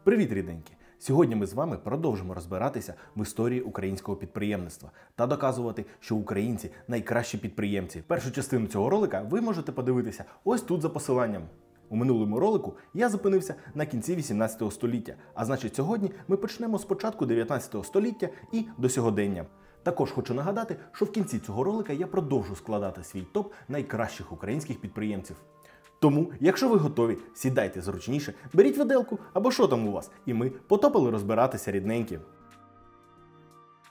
Привіт, рідненькі! Сьогодні ми з вами продовжимо розбиратися в історії українського підприємництва та доказувати, що українці найкращі підприємці. Першу частину цього ролика ви можете подивитися ось тут за посиланням. У минулому ролику я зупинився на кінці 18 століття, а значить сьогодні ми почнемо з початку 19 століття і до сьогодення. Також хочу нагадати, що в кінці цього ролика я продовжу складати свій топ найкращих українських підприємців. Тому, якщо ви готові, сідайте зручніше, беріть виделку або що там у вас, і ми потопили розбиратися, рідненькі.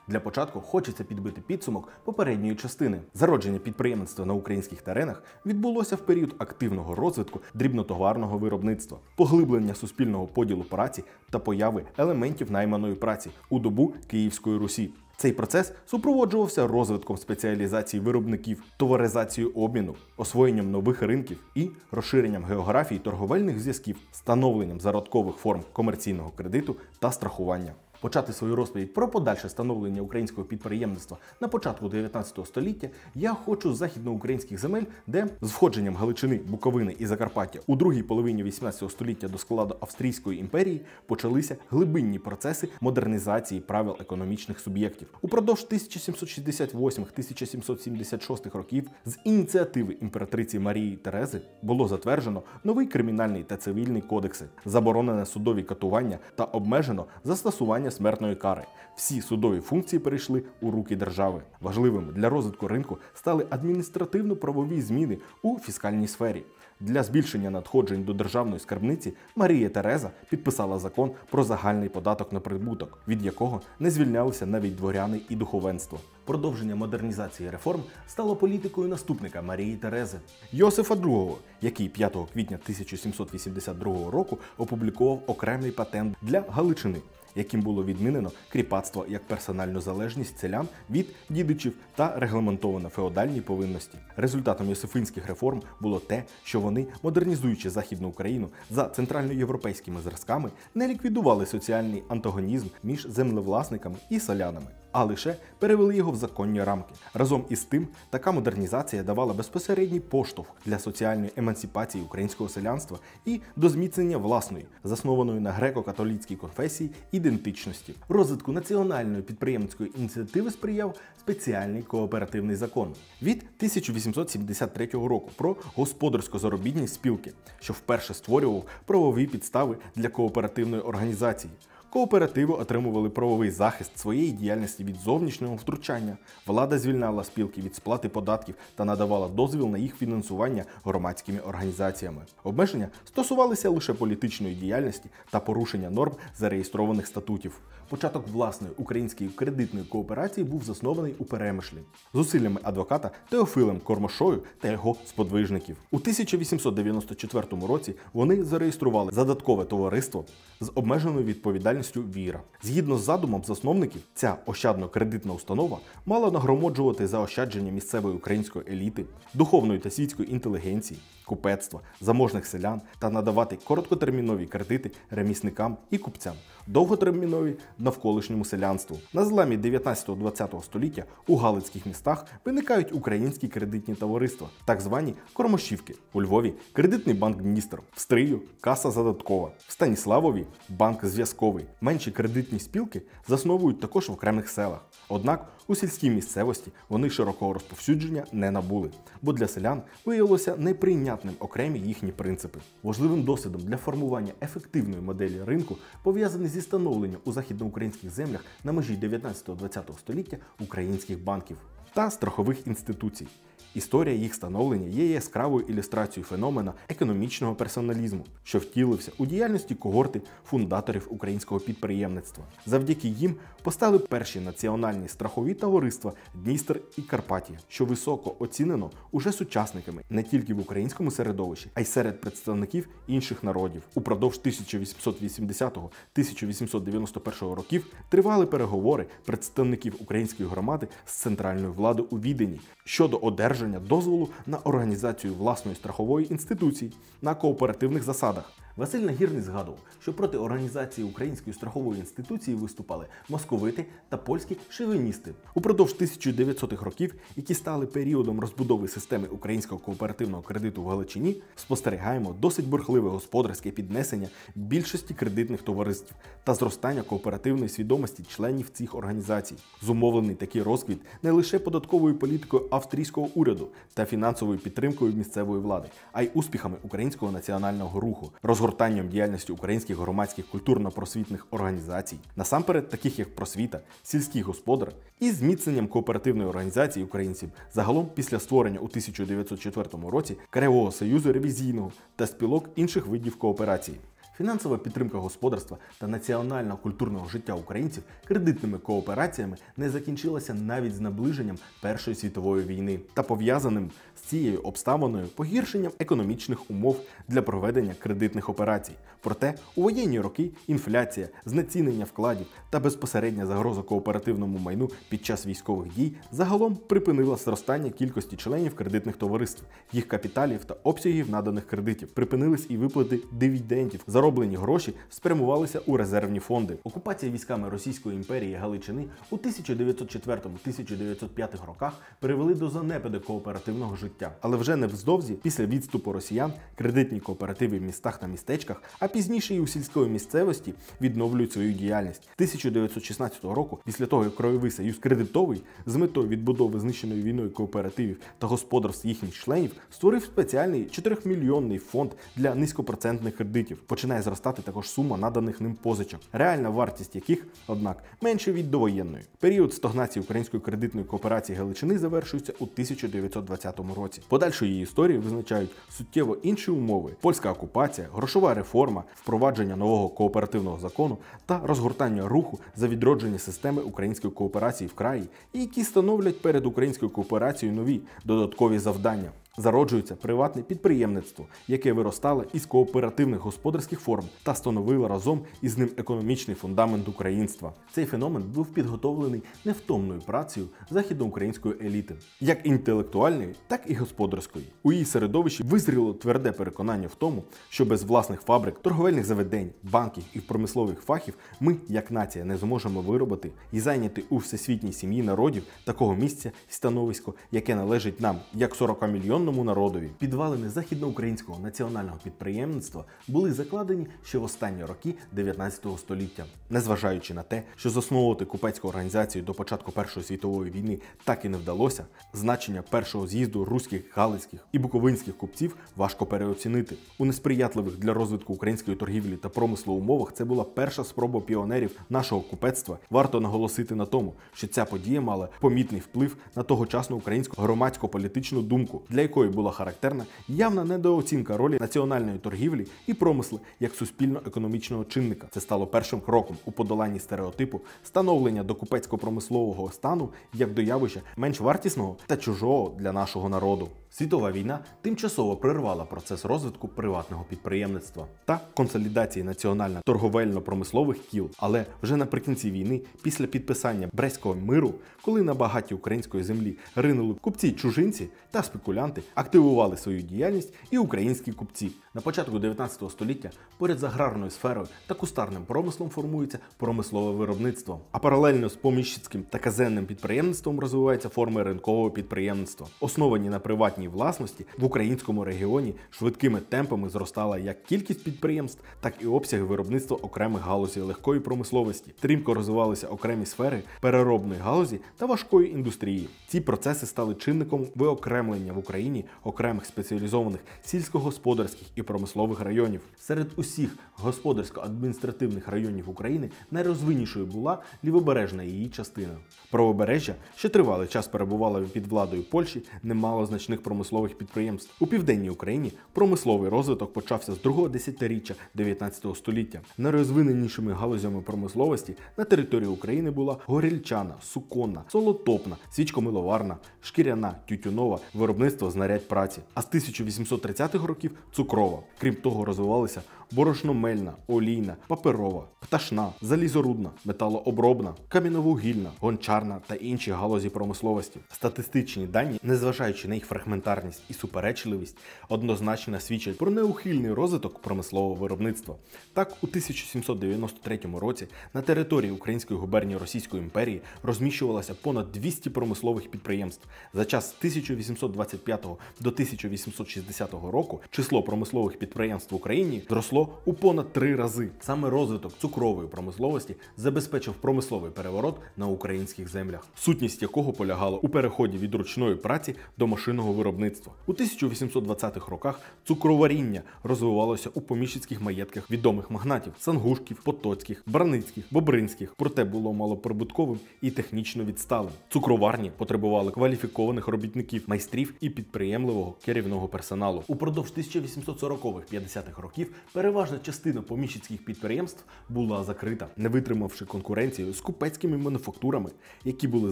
Для початку хочеться підбити підсумок попередньої частини. Зародження підприємництва на українських теренах відбулося в період активного розвитку дрібнотоварного виробництва, поглиблення суспільного поділу праці та появи елементів найманої праці у добу Київської Русі. Цей процес супроводжувався розвитком спеціалізації виробників, товаризацією обміну, освоєнням нових ринків і розширенням географії торговельних зв'язків, становленням зародкових форм комерційного кредиту та страхування. Почати свою розповідь про подальше становлення українського підприємництва на початку 19 століття я хочу з західноукраїнських земель, де з входженням Галичини, Буковини і Закарпаття у другій половині 18 століття до складу Австрійської імперії почалися глибинні процеси модернізації правил економічних суб'єктів. Упродовж 1768-1776 років з ініціативи імператриці Марії Терези було затверджено новий кримінальний та цивільний кодекси, заборонене судові катування та обмежено застосування смертної кари. Всі судові функції перейшли у руки держави. Важливими для розвитку ринку стали адміністративно-правові зміни у фіскальній сфері. Для збільшення надходжень до державної скарбниці Марія Тереза підписала закон про загальний податок на прибуток, від якого не звільнялися навіть дворяни і духовенство. Продовження модернізації реформ стало політикою наступника Марії Терези Йосифа II, який 5 квітня 1782 року опублікував окремий патент для Галичини, яким було відмінено кріпацтво як персональну залежність селян від дідичів та регламентовано феодальні повинності. Результатом йосифинських реформ було те, що вони, модернізуючи Західну Україну за центральноєвропейськими зразками, не ліквідували соціальний антагонізм між землевласниками і селянами, а лише перевели його в законні рамки. Разом із тим, така модернізація давала безпосередній поштовх для соціальної емансипації українського селянства і до зміцнення власної, заснованої на греко-католицькій конфесії, ідентичності. Розвитку національної підприємницької ініціативи сприяв спеціальний кооперативний закон від 1873 року про господарсько-заробітні спілки, що вперше створював правові підстави для кооперативної організації. Кооперативи отримували правовий захист своєї діяльності від зовнішнього втручання, влада звільняла спілки від сплати податків та надавала дозвіл на їх фінансування громадськими організаціями. Обмеження стосувалися лише політичної діяльності та порушення норм зареєстрованих статутів. Початок власної української кредитної кооперації був заснований у Перемишлі зусиллями адвоката Теофилем Кормошою та його сподвижників. У 1894 році вони зареєстрували задаткове товариство з обмеженою відповідальністю «Віра». Згідно з задумом засновників, ця ощадно-кредитна установа мала нагромаджувати заощадження місцевої української еліти, духовної та світської інтелігенції, купецтва, заможних селян та надавати короткотермінові кредити ремісникам і купцям, довготермінові навколишньому селянству. На зламі 19-20 століття у галицьких містах виникають українські кредитні товариства, так звані Кормошівки. У Львові – кредитний банк Дністр, в Стрию – каса задаткова, в Станіславові – банк зв'язковий. Менші кредитні спілки засновують також в окремих селах. Однак у сільській місцевості вони широкого розповсюдження не набули, бо для селян виявилося неприйнятним окремі їхні принципи. Важливим досвідом для формування ефективної моделі ринку пов'язаний зі становленням у західноукраїнських землях на межі 19-20 століття українських банків та страхових інституцій. Історія їх становлення є яскравою ілюстрацією феномена економічного персоналізму, що втілився у діяльності когорти фундаторів українського підприємництва. Завдяки їм постали перші національні страхові товариства Дністр і Карпатія, що високо оцінено уже сучасниками не тільки в українському середовищі, а й серед представників інших народів. Упродовж 1880-1891 років тривали переговори представників української громади з центральною владою у Відені щодо одержання одержання дозволу на організацію власної страхової інституції на кооперативних засадах. Василь Нагірний згадував, що проти організації Української страхової інституції виступали московити та польські шовіністи. Упродовж 1900-х років, які стали періодом розбудови системи українського кооперативного кредиту в Галичині, спостерігаємо досить бурхливе господарське піднесення більшості кредитних товариств та зростання кооперативної свідомості членів цих організацій. Зумовлений такий розквіт не лише податковою політикою австрійського уряду та фінансовою підтримкою місцевої влади, а й успіхами українського національного руху, розгортанням діяльності українських громадських культурно-просвітних організацій, насамперед таких як Просвіта, Сільський господар, і зміцненням кооперативної організації українців загалом після створення у 1904 році Краєвого союзу ревізійного та спілок інших видів кооперації. Фінансова підтримка господарства та національно-культурного життя українців кредитними коопераціями не закінчилася навіть з наближенням Першої світової війни та пов'язаним з цією обставиною погіршенням економічних умов для проведення кредитних операцій. Проте у воєнні роки інфляція, знецінення вкладів та безпосередня загроза кооперативному майну під час військових дій загалом припинила зростання кількості членів кредитних товариств, їх капіталів та обсягів наданих кредитів. Припинились і виплати дивідендів. Зароблені гроші спрямувалися у резервні фонди. Окупація військами Російської імперії Галичини у 1904-1905 роках привели до занепаду кооперативного життя. Але вже невдовзі, після відступу росіян, кредитні кооперативи в містах та містечках, а пізніше і у сільської місцевості відновлюють свою діяльність. 1916 року, після того, як Краєвий союз кредитовий з метою відбудови знищеної війною кооперативів та господарств їхніх членів створив спеціальний 4-мільйонний фонд для низькопроцентних кредитів. Починає зростати також сума наданих ним позичок, реальна вартість яких, однак, менше від довоєнної. Період стагнації української кредитної кооперації Галичини завершується у 1920 році. Подальшу її історію визначають суттєво інші умови: польська окупація, грошова реформа, впровадження нового кооперативного закону та розгортання руху за відродження системи української кооперації в краї, які становлять перед українською кооперацією нові додаткові завдання. Зароджується приватне підприємництво, яке виростало із кооперативних господарських форм та становило разом із ним економічний фундамент українства. Цей феномен був підготовлений невтомною працею західноукраїнської еліти, як інтелектуальної, так і господарської. У її середовищі визріло тверде переконання в тому, що без власних фабрик, торговельних заведень, банків і промислових фахів ми, як нація, не зможемо виробити і зайняти у всесвітній сім'ї народів такого місця і становисько, яке належить нам, як 40-мільйонному народові. Підвалини західноукраїнського національного підприємництва були закладені ще в останні роки 19 століття. Незважаючи на те, що засновувати купецьку організацію до початку Першої світової війни так і не вдалося, значення першого з'їзду руських, галицьких і буковинських купців важко переоцінити. У несприятливих для розвитку української торгівлі та промислу умовах це була перша спроба піонерів нашого купецтва. Варто наголосити на тому, що ця подія мала помітний вплив на тогочасну українську громадсько-політичну думку, для якої була характерна явна недооцінка ролі національної торгівлі і промисли як суспільно-економічного чинника. Це стало першим кроком у подоланні стереотипу становлення до купецько-промислового стану як до явища менш вартісного та чужого для нашого народу. Світова війна тимчасово прервала процес розвитку приватного підприємництва та консолідації національно-торговельно-промислових кіл. Але вже наприкінці війни, після підписання Брестського миру, коли на багатій української землі ринули купці-чужинці та спекулянти, активували свою діяльність і українські купці. На початку 19 століття поряд з аграрною сферою та кустарним промислом формується промислове виробництво, а паралельно з поміщицьким та казенним підприємництвом розвиваються форми ринкового підприємництва. Основані на приватній власності, в українському регіоні швидкими темпами зростала як кількість підприємств, так і обсяги виробництва окремих галузей легкої промисловості. Стрімко розвивалися окремі сфери переробної галузі та важкої індустрії. Ці процеси стали чинником виокремлення в Україні окремих спеціалізованих сільськогосподарських і промислових районів. Серед усіх господарсько-адміністративних районів України найрозвиннішою була лівобережна її частина. Правобережжя, що тривалий час перебувало під владою Польщі, не мало значних промислових підприємств. У південній Україні промисловий розвиток почався з другого десятиріччя 19 століття. Найрозвиненішими галузями промисловості на території України була горільчана, суконна, солотопна, свічкомиловарна, шкіряна, тютюнова, виробництво знарядь праці. А з 1830-х років – цукрова. Крім того, розвивалися борошномельна, олійна, паперова, пташна, залізорудна, металообробна, кам'яновугільна, гончарна та інші галузі промисловості. Статистичні дані, незважаючи на їх фрагментарність і суперечливість, однозначно свідчать про неухильний розвиток промислового виробництва. Так, у 1793 році на території Української губернії Російської імперії розміщувалося понад 200 промислових підприємств. За час з 1825 до 1860 року число промислових підприємств в Україні зросло у понад 3 рази. Саме розвиток цукрової промисловості забезпечив промисловий переворот на українських землях, сутність якого полягала у переході від ручної праці до машинного виробництва. У 1820-х роках цукроваріння розвивалося у поміщицьких маєтках відомих магнатів – Сангушків, Потоцьких, Браницьких, Бобринських, проте було малоприбутковим і технічно відсталим. Цукроварні потребували кваліфікованих робітників, майстрів і підприємливого керівного персоналу. Упродовж 1840-50-х років переважна частина поміщицьких підприємств була закрита, не витримавши конкуренцію з купецькими мануфактурами, які були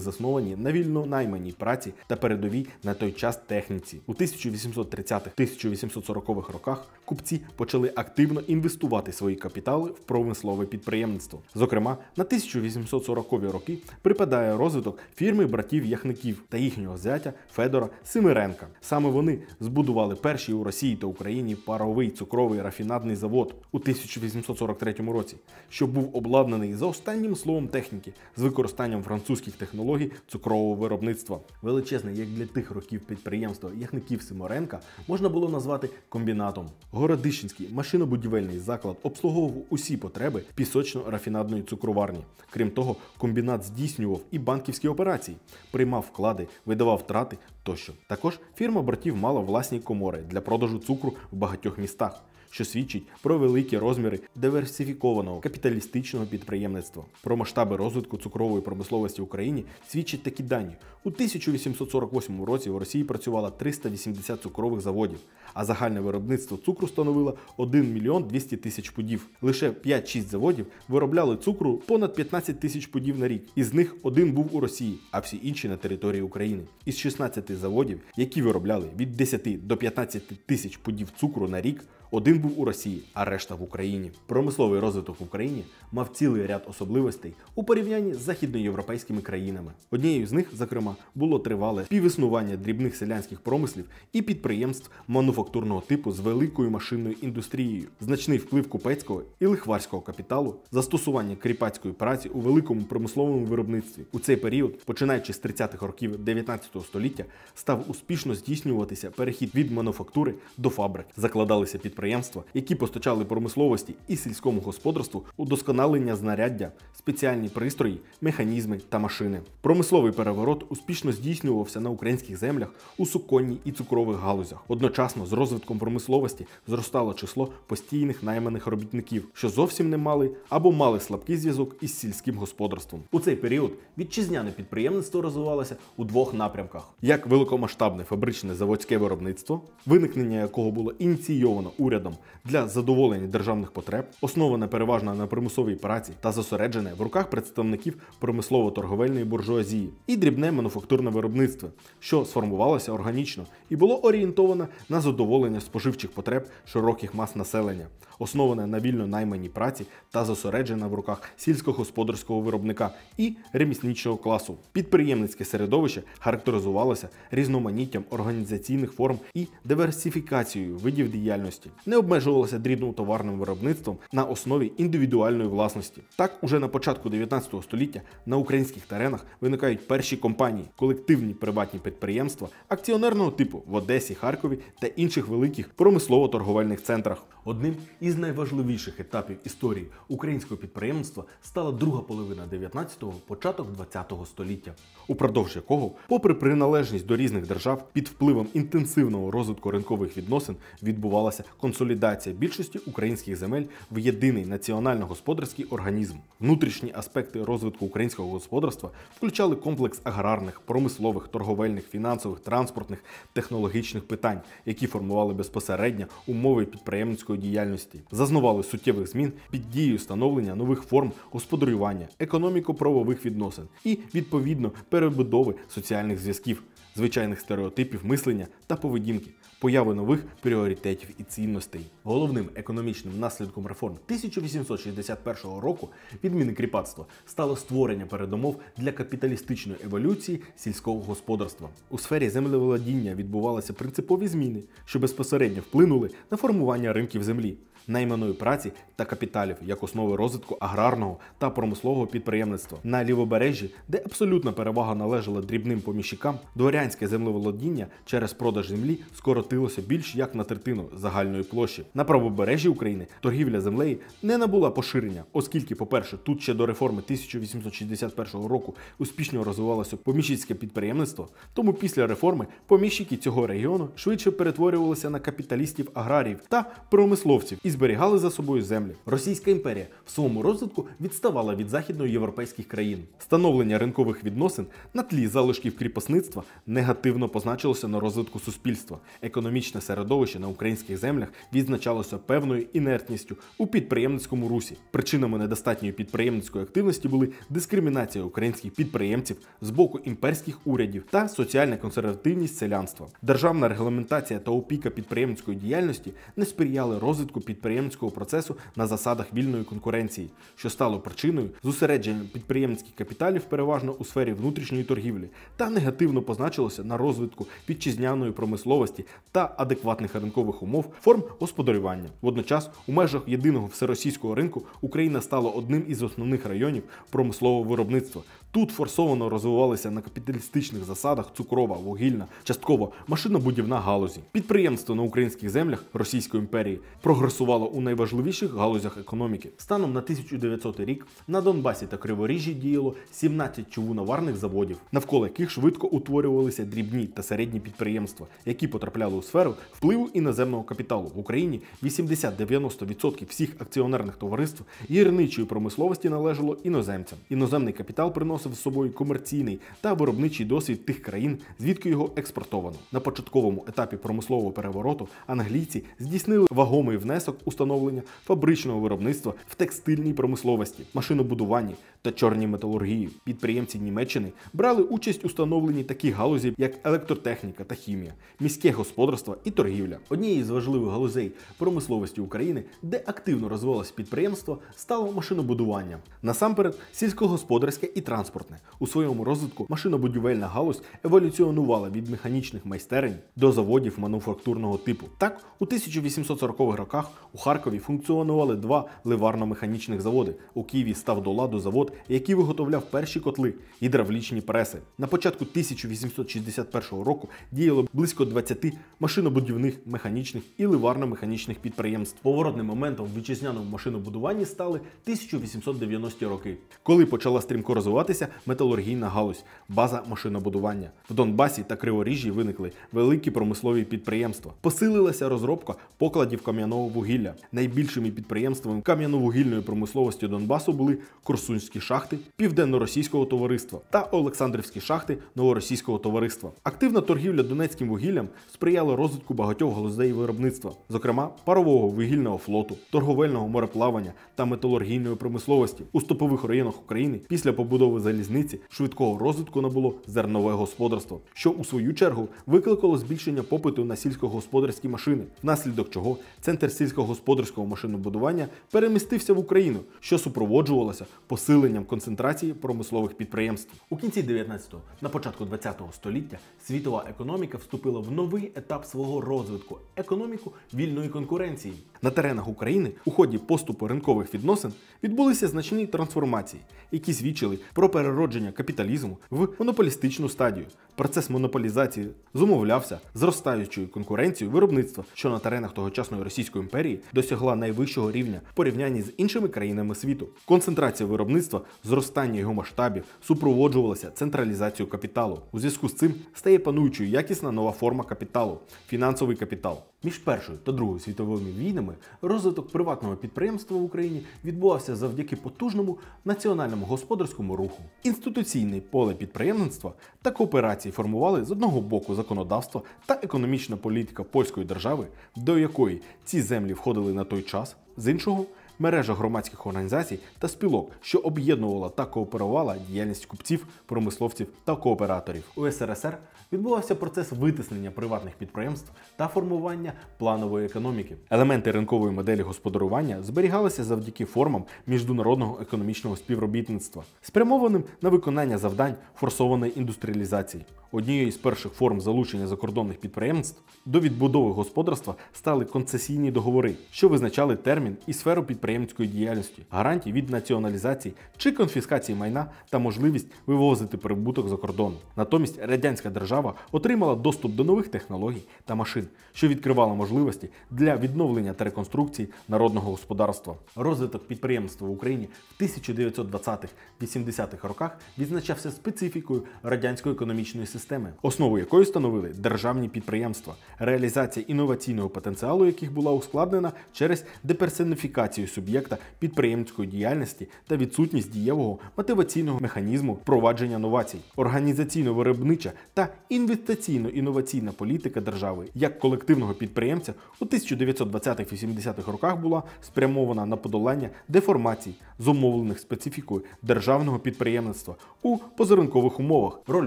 засновані на вільно найманій праці та передовій на той час техніці. У 1830-1840-х роках купці почали активно інвестувати свої капітали в промислове підприємництво. Зокрема, на 1840-ві роки припадає розвиток фірми братів Яхників та їхнього зятя Федора Семиренка. Саме вони збудували перший у Росії та Україні паровий цукровий рафінадний завод у 1843 році, що був обладнаний за останнім словом техніки з використанням французьких технологій цукрового виробництва. Величезне, як для тих років, підприємство Яхників-Семиренка можна було назвати комбінатом. Городищенський машинобудівельний заклад обслуговував усі потреби пісочно-рафінадної цукроварні. Крім того, комбінат здійснював і банківські операції, приймав вклади, видавав трати тощо. Також фірма братів мала власні комори для продажу цукру в багатьох містах, що свідчить про великі розміри диверсифікованого капіталістичного підприємництва. Про масштаби розвитку цукрової промисловості в Україні свідчать такі дані. У 1848 році в Росії працювало 380 цукрових заводів, а загальне виробництво цукру становило 1 мільйон 200 тисяч пудів. Лише 5-6 заводів виробляли цукру понад 15 тисяч пудів на рік. Із них один був у Росії, а всі інші на території України. Із 16 заводів, які виробляли від 10 до 15 тисяч пудів цукру на рік, один був у Росії, а решта в Україні. Промисловий розвиток в Україні мав цілий ряд особливостей у порівнянні з західноєвропейськими країнами. Однією з них, зокрема, було тривале співіснування дрібних селянських промислів і підприємств мануфактурного типу з великою машинною індустрією, значний вплив купецького і лихварського капіталу, застосування кріпацької праці у великому промисловому виробництві. У цей період, починаючи з 30-х років 19 століття, став успішно здійснюватися перехід від мануфактури до фабрик. Закладалися підприємства, які постачали промисловості і сільському господарству удосконалення знаряддя, спеціальні пристрої, механізми та машини. Промисловий переворот успішно здійснювався на українських землях у суконній і цукрових галузях. Одночасно з розвитком промисловості зростало число постійних найманих робітників, що зовсім не мали або мали слабкий зв'язок із сільським господарством. У цей період вітчизняне підприємництво розвивалося у двох напрямках: як великомасштабне фабричне заводське виробництво, виникнення якого було ініційовано урядом для задоволення державних потреб, основане переважно на примусовій праці та зосереджене в руках представників промислово-торговельної буржуазії, і дрібне мануфактурне виробництво, що сформувалося органічно і було орієнтоване на задоволення споживчих потреб широких мас населення, основане на вільно найманій праці та зосереджене в руках сільськогосподарського виробника і ремісничого класу. Підприємницьке середовище характеризувалося різноманіттям організаційних форм і диверсифікацією видів діяльності, не обмежувалося дрібнотоварним виробництвом на основі індивідуальної власності. Так, уже на початку 19 століття на українських теренах виникають перші компанії, колективні приватні підприємства акціонерного типу в Одесі, Харкові та інших великих промислово-торговельних центрах. Одним із найважливіших етапів історії українського підприємництва стала друга половина 19-го, початок 20-го століття, упродовж якого, попри приналежність до різних держав, під впливом інтенсивного розвитку ринкових відносин відбувалася консолідація більшості українських земель в єдиний національно-господарський організм. Внутрішні аспекти розвитку українського господарства включали комплекс аграрних, промислових, торговельних, фінансових, транспортних, технологічних питань, які формували безпосередньо умови підприємницької діяльності, зазнавали суттєвих змін під дією становлення нових форм господарювання, економіко-правових відносин і, відповідно, перебудови соціальних зв'язків, звичайних стереотипів мислення та поведінки, появи нових пріоритетів і цінностей. Головним економічним наслідком реформ 1861 року відміни кріпацтва стало створення передумов для капіталістичної еволюції сільського господарства. У сфері землеволодіння відбувалися принципові зміни, що безпосередньо вплинули на формування ринків землі, найманої праці та капіталів як основи розвитку аграрного та промислового підприємництва. На лівобережжі, де абсолютна перевага належала дрібним поміщикам, дворянське землеволодіння через продаж землі скоротилося більш як на третину загальної площі. На правобережжі України торгівля землею не набула поширення, оскільки, по-перше, тут ще до реформи 1861 року успішно розвивалося поміщицьке підприємництво, тому після реформи поміщики цього регіону швидше перетворювалися на капіталістів-аграріїв та промисловців і зберігали за собою землі. Російська імперія в своєму розвитку відставала від західноєвропейських країн. Становлення ринкових відносин на тлі залишків кріпосництва негативно позначилося на розвитку суспільства. Економічне середовище на українських землях відзначалося певною інертністю у підприємницькому русі. Причинами недостатньої підприємницької активності були дискримінація українських підприємців з боку імперських урядів та соціальна консервативність селянства. Державна регламентація та опіка підприємницької діяльності не сприяли розвитку підприємницького процесу на засадах вільної конкуренції, що стало причиною зосередження підприємницьких капіталів переважно у сфері внутрішньої торгівлі та негативно позначилося на розвитку вітчизняної промисловості та адекватних ринкових умов форм господарювання. Водночас, у межах єдиного всеросійського ринку Україна стала одним із основних районів промислового виробництва. Тут форсовано розвивалися на капіталістичних засадах цукрова, вугільна, частково машинобудівна галузі. Підприємство на українських землях Російської імперії прогресувало у найважливіших галузях економіки. Станом на 1900 рік на Донбасі та Криворіжжі діяло 17 човуноварних заводів, навколо яких швидко утворювалися дрібні та середні підприємства, які потрапляли у сферу впливу іноземного капіталу. В Україні 80-90% всіх акціонерних товариств гірничої промисловості належало іноземцям. Іноземний капітал приносив з собою комерційний та виробничий досвід тих країн, звідки його експортовано. На початковому етапі промислового перевороту англійці здійснили вагомий внесок у становлення фабричного виробництва в текстильній промисловості, машинобудуванні та чорній металургії. Підприємці Німеччини брали участь у становленні таких галузей, як електротехніка та хімія, міське господарство і торгівля. Однією з важливих галузей промисловості України, де активно розвивалось підприємство, стало машинобудування. Насамперед, сільськогосподарське і транспортне. У своєму розвитку машинобудівельна галузь еволюціонувала від механічних майстерень до заводів мануфактурного типу. Так, у 1840-х роках у Харкові функціонували два ливарно-механічних заводи. У Києві став до ладу завод, який виготовляв перші котли, гідравлічні преси. На початку 1861 року діяло близько 20 машинобудівних, механічних і ливарно-механічних підприємств. Поворотним моментом в вітчизняному машинобудуванні стали 1890-ті роки, коли почала стрімко розвиватися металургійна галузь, база машинобудування. В Донбасі та Криворіжжі виникли великі промислові підприємства. Посилилася розробка покладів кам'яного вугілля. Найбільшими підприємствами кам'яно-вугільної промисловості Донбасу були Корсунські шахти Південно-Російського товариства та Олександрівські шахти Новоросійського товариства. Активна торгівля донецьким вугіллям сприяла розвитку багатьох галузей виробництва, зокрема парового вугільного флоту, торговельного мореплавання та металургійної промисловості. У стопових районах України після побудови залізниці швидкого розвитку набуло зернове господарство, що у свою чергу викликало збільшення попиту на сільськогосподарські машини, внаслідок чого центр сільськогосподарського машинобудування перемістився в Україну, що супроводжувалося посиленням концентрації промислових підприємств. У кінці 19-го, на початку 20-го століття світова економіка вступила в новий етап свого розвитку – економіку вільної конкуренції. На теренах України у ході поступу ринкових відносин відбулися значні трансформації, які свідчили про переродження капіталізму в монополістичну стадію. Процес монополізації зумовлявся зростаючою конкуренцією виробництва, що на теренах тогочасної Російської імперії досягла найвищого рівня в порівнянні з іншими країнами світу. Концентрація виробництва, зростання його масштабів супроводжувалася централізацією капіталу. У зв'язку з цим стає пануючою якісна нова форма капіталу – фінансовий капітал. Між Першою та Другою світовими війнами розвиток приватного підприємства в Україні відбувався завдяки потужному національному господарському руху. Інституційне поле підприємництва та кооперації формували з одного боку законодавство та економічна політика польської держави, до якої ці землі входили на той час, з іншого – мережа громадських організацій та спілок, що об'єднувала та кооперувала діяльність купців, промисловців та кооператорів. У СРСР відбувався процес витиснення приватних підприємств та формування планової економіки. Елементи ринкової моделі господарювання зберігалися завдяки формам міжнародного економічного співробітництва, спрямованим на виконання завдань форсованої індустріалізації. Однією з перших форм залучення закордонних підприємств до відбудови господарства стали концесійні договори, що визначали термін і сферу підприємницької діяльності, гарантії від націоналізації чи конфіскації майна та можливість вивозити прибуток за кордон. Натомість радянська держава отримала доступ до нових технологій та машин, що відкривало можливості для відновлення та реконструкції народного господарства. Розвиток підприємства в Україні в 1920-80-х роках відзначався специфікою радянської економічної системи, основу якої становили державні підприємства, реалізація інноваційного потенціалу яких була ускладнена через деперсоніфікацію суб'єкта підприємницької діяльності та відсутність дієвого мотиваційного механізму впровадження новацій. Організаційно-виробнича та інвестиційно-інноваційна політика держави як колективного підприємця у 1920-80-х роках була спрямована на подолання деформацій, зумовлених специфікою державного підприємництва у позаринкових умовах. Роль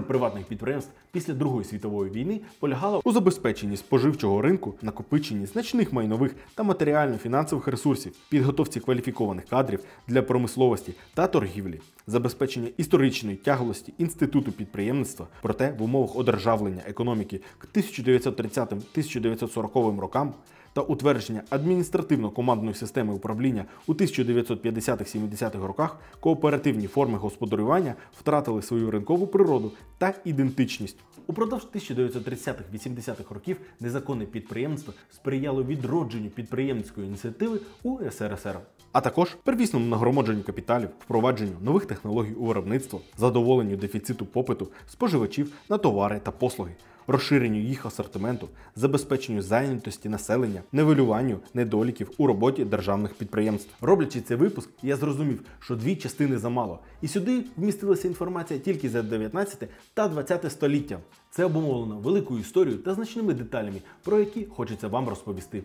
приватних підприємств після Другої світової війни полягала у забезпеченні споживчого ринку, накопиченні значних майнових та матеріально-фінансових ресурсів, підготовці кваліфікованих кадрів для промисловості та торгівлі, забезпечення історичної тяглості інституту підприємництва. Проте в умовах одержавлення економіки к 1930-1940 рокам та утвердження адміністративно-командної системи управління у 1950-70-х роках кооперативні форми господарювання втратили свою ринкову природу та ідентичність. Упродовж 1930-80-х років незаконне підприємство сприяло відродженню підприємницької ініціативи у СРСР, а також первісному нагромадженню капіталів, впровадженню нових технологій у виробництво, задоволенню дефіциту попиту споживачів на товари та послуги, розширенню їх асортименту, забезпеченню зайнятості населення, нивелюванню недоліків у роботі державних підприємств. Роблячи цей випуск, я зрозумів, що дві частини замало, і сюди вмістилася інформація тільки за 19 та 20 століття. Це обумовлено великою історією та значними деталями, про які хочеться вам розповісти.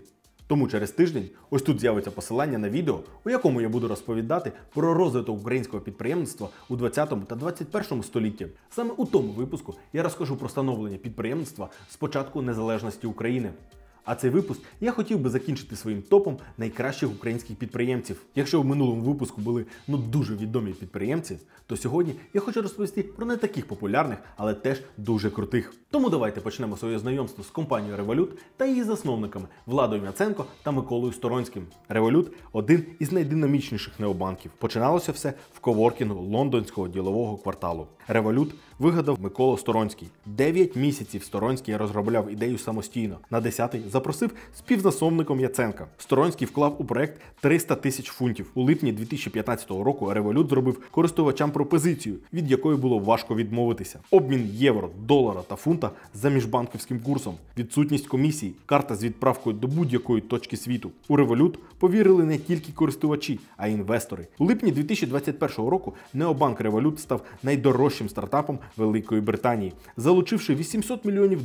Тому через тиждень ось тут з'явиться посилання на відео, у якому я буду розповідати про розвиток українського підприємництва у 20 та 21 столітті. Саме у тому випуску я розкажу про становлення підприємництва з початку незалежності України. А цей випуск я хотів би закінчити своїм топом найкращих українських підприємців. Якщо в минулому випуску були дуже відомі підприємці, то сьогодні я хочу розповісти про не таких популярних, але теж дуже крутих. Тому давайте почнемо своє знайомство з компанією Revolut та її засновниками Владою Яценко та Миколою Сторонським. Revolut – один із найдинамічніших необанків. Починалося все в коворкінгу лондонського ділового кварталу. Revolut вигадав Микола Сторонський. 9 місяців Сторонський розробляв ідею самостійно. На 10-й запросив співзасновником Яценка. Сторонський вклав у проект 300 тисяч фунтів. У липні 2015 року Revolut зробив користувачам пропозицію, від якої було важко відмовитися. Обмін євро, долара та фунта за міжбанківським курсом, відсутність комісії, карта з відправкою до будь-якої точки світу. У Revolut повірили не тільки користувачі, а й інвестори. У липні 2021 року необанк Revolut став найдорожчим стартапом Великої Британії, залучивши $800 мільйонів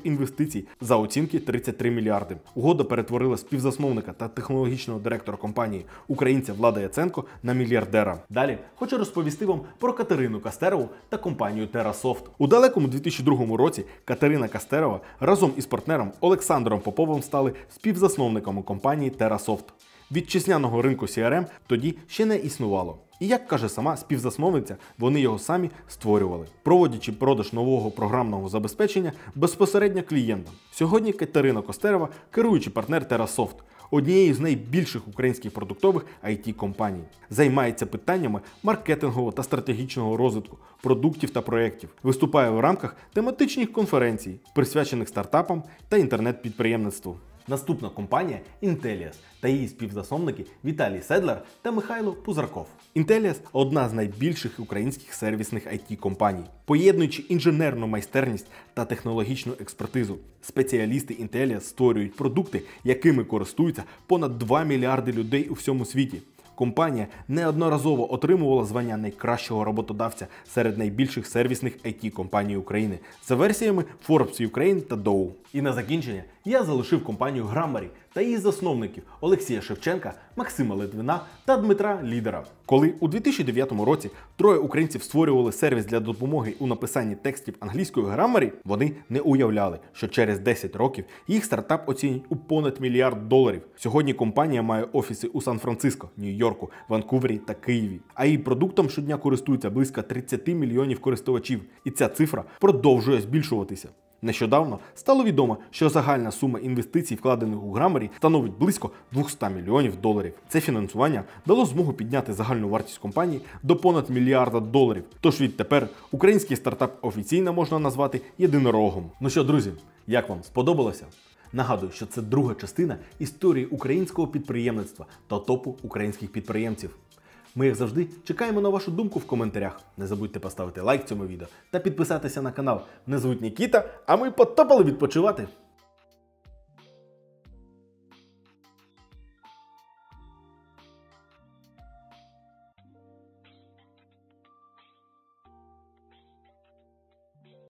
інвестицій за оцінки 33 мільярди. Угода перетворила співзасновника та технологічного директора компанії, українця Влада Яценко, на мільярдера. Далі хочу розповісти вам про Катерину Кастерову та компанію TerraSoft. У далекому 2002 році Катерина Кастерова разом із партнером Олександром Поповим стали співзасновниками компанії TerraSoft. Вітчизняного ринку CRM тоді ще не існувало. І, як каже сама співзасновниця, вони його самі створювали, проводячи продаж нового програмного забезпечення безпосередньо клієнтам. Сьогодні Катерина Кастерова – керуючий партнер TerraSoft, однієї з найбільших українських продуктових IT-компаній. Займається питаннями маркетингового та стратегічного розвитку, продуктів та проєктів. Виступає в рамках тематичних конференцій, присвячених стартапам та інтернет-підприємництву. Наступна компанія Intellias та її співзасновники Віталій Седлер та Михайло Пузарков. Intellias – одна з найбільших українських сервісних IT-компаній. Поєднуючи інженерну майстерність та технологічну експертизу, спеціалісти Intellias створюють продукти, якими користуються понад 2 мільярди людей у всьому світі. Компанія неодноразово отримувала звання найкращого роботодавця серед найбільших сервісних IT-компаній України за версіями Forbes Ukraine та Dow. І на закінчення я залишив компанію Grammarly та її засновників Олексія Шевченка, Максима Литвина та Дмитра Лідера. Коли у 2009 році троє українців створювали сервіс для допомоги у написанні текстів англійською Grammarly, вони не уявляли, що через 10 років їх стартап оцінять у понад $1 мільярд. Сьогодні компанія має офіси у Сан-Франциско, Нью-Йорку, Ванкувері та Києві. А її продуктом щодня користуються близько 30 мільйонів користувачів. І ця цифра продовжує збільшуватися. Нещодавно стало відомо, що загальна сума інвестицій, вкладених у Grammarly, становить близько $200 мільйонів. Це фінансування дало змогу підняти загальну вартість компанії до понад $1 мільярда. Тож відтепер український стартап офіційно можна назвати єдинорогом. Ну що, друзі, як вам сподобалося? Нагадую, що це друга частина історії українського підприємництва та топу українських підприємців. Ми, як завжди, чекаємо на вашу думку в коментарях. Не забудьте поставити лайк цьому відео та підписатися на канал. Мене звуть Нікіта, а ми потопали відпочивати!